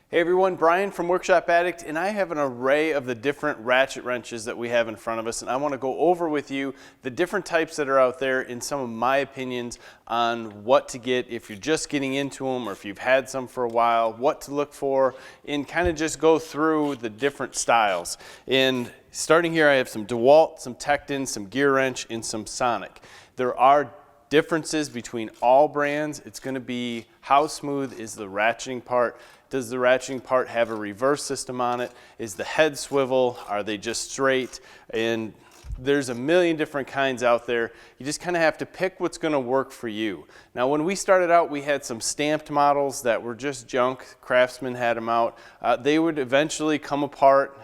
Hey everyone, Brian from Workshop Addict, and I have an array of the different ratchet wrenches that we have in front of us, and I want to go over with you the different types that are out there and some of my opinions on what to get if you're just getting into them or if you've had some for a while, what to look for, and kind of just go through the different styles. And starting here, I have some DeWalt, some Tekton, some Gear Wrench, and some Sonic. There are differences between all brands. It's going to be how smooth is the ratcheting part. Does the ratcheting part have a reverse system on it? Is the head swivel? Are they just straight? And there's a million different kinds out there. You just kind of have to pick what's going to work for you. Now, when we started out, we had some stamped models that were just junk. Craftsman had them out. They would eventually come apart.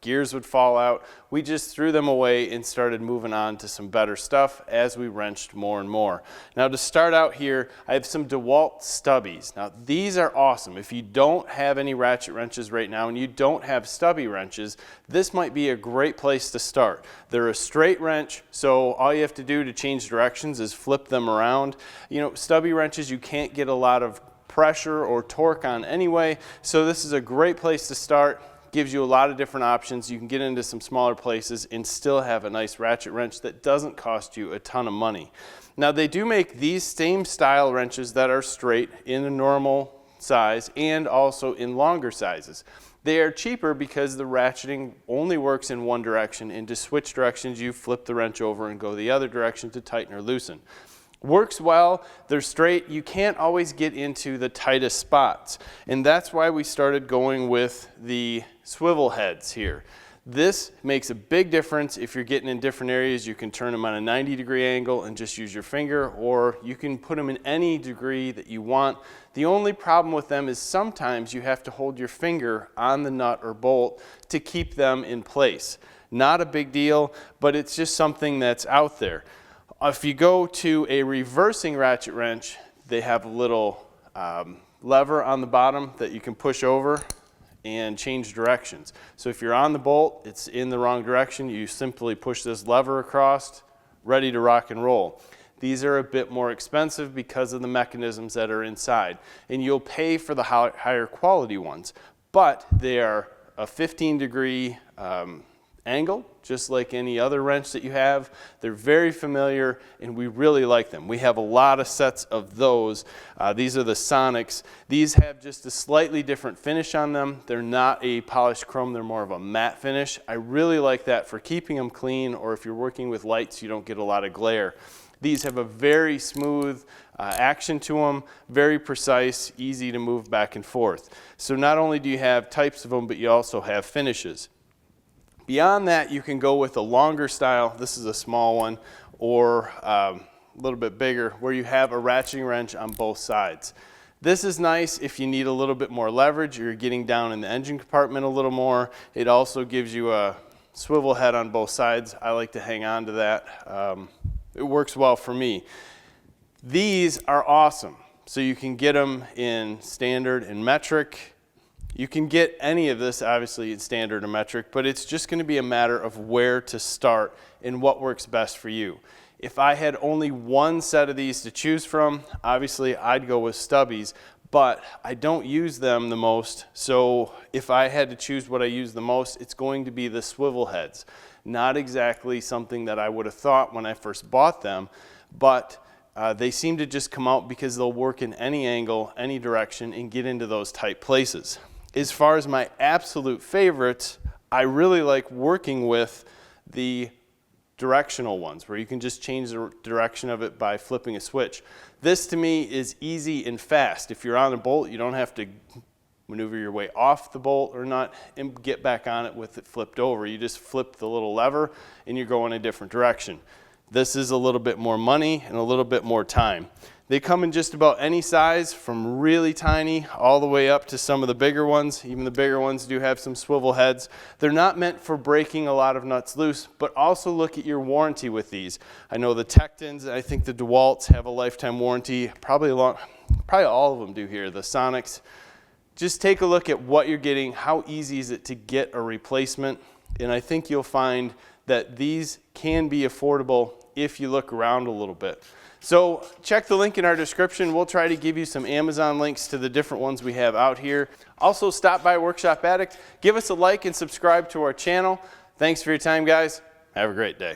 Gears would fall out. We just threw them away and started moving on to some better stuff as we wrenched more and more. Now to start out here, I have some DeWalt stubbies. Now these are awesome. If you don't have any ratchet wrenches right now and you don't have stubby wrenches, this might be a great place to start. They're a straight wrench, so all you have to do to change directions is flip them around. You know, stubby wrenches you can't get a lot of pressure or torque on anyway, so this is a great place to start. Gives you a lot of different options. You can get into some smaller places and still have a nice ratchet wrench that doesn't cost you a ton of money. Now they do make these same style wrenches that are straight in a normal size and also in longer sizes. They are cheaper because the ratcheting only works in one direction, and to switch directions you flip the wrench over and go the other direction to tighten or loosen. Works well, they're straight. You can't always get into the tightest spots, and that's why we started going with the Swivel Heads here. This makes a big difference if you're getting in different areas. You can turn them on a 90-degree angle and just use your finger, or you can put them in any degree that you want. The only problem with them is sometimes you have to hold your finger on the nut or bolt to keep them in place. Not a big deal, but it's just something that's out there. If you go to a reversing ratchet wrench, they have a little lever on the bottom that you can push over and change directions. So if you're on the bolt, it's in the wrong direction, you simply push this lever across, ready to rock and roll. These are a bit more expensive because of the mechanisms that are inside, and you'll pay for the higher quality ones, but they are a 15-degree angle, just like any other wrench that you have. They're very familiar, and we really like them. We have a lot of sets of those. These are the Sonics. These have just a slightly different finish on them. They're not a polished chrome, they're more of a matte finish. I really like that for keeping them clean, or if you're working with lights, you don't get a lot of glare. These have a very smooth action to them, very precise, easy to move back and forth. So not only do you have types of them, but you also have finishes. Beyond that, you can go with a longer style. This is a small one, or a little bit bigger, where you have a ratcheting wrench on both sides. This is nice if you need a little bit more leverage or you're getting down in the engine compartment a little more. It also gives you a swivel head on both sides. I like to hang on to that. It works well for me. These are awesome. So you can get them in standard and metric. You can get any of this, obviously, in standard or metric, but it's just going to be a matter of where to start and what works best for you. If I had only one set of these to choose from, obviously I'd go with stubbies, but I don't use them the most, so if I had to choose what I use the most, it's going to be the Swivel Heads. Not exactly something that I would have thought when I first bought them, but they seem to just come out because they'll work in any angle, any direction, and get into those tight places. As far as my absolute favorites, I really like working with the directional ones where you can just change the direction of it by flipping a switch. This to me is easy and fast. If you're on a bolt, you don't have to maneuver your way off the bolt or not and get back on it with it flipped over. You just flip the little lever and you're going a different direction. This is a little bit more money and a little bit more time. They come in just about any size, from really tiny all the way up to some of the bigger ones. Even the bigger ones do have some swivel heads. They're not meant for breaking a lot of nuts loose, but also look at your warranty with these. I know the Tektons, I think the DeWalts have a lifetime warranty. Probably all of them do here, the Sonics. Just take a look at what you're getting, how easy is it to get a replacement, and I think you'll find that these can be affordable if you look around a little bit. So check the link in our description. We'll try to give you some Amazon links to the different ones we have out here. Also stop by Workshop Addict, give us a like and subscribe to our channel. Thanks for your time, guys. Have a great day.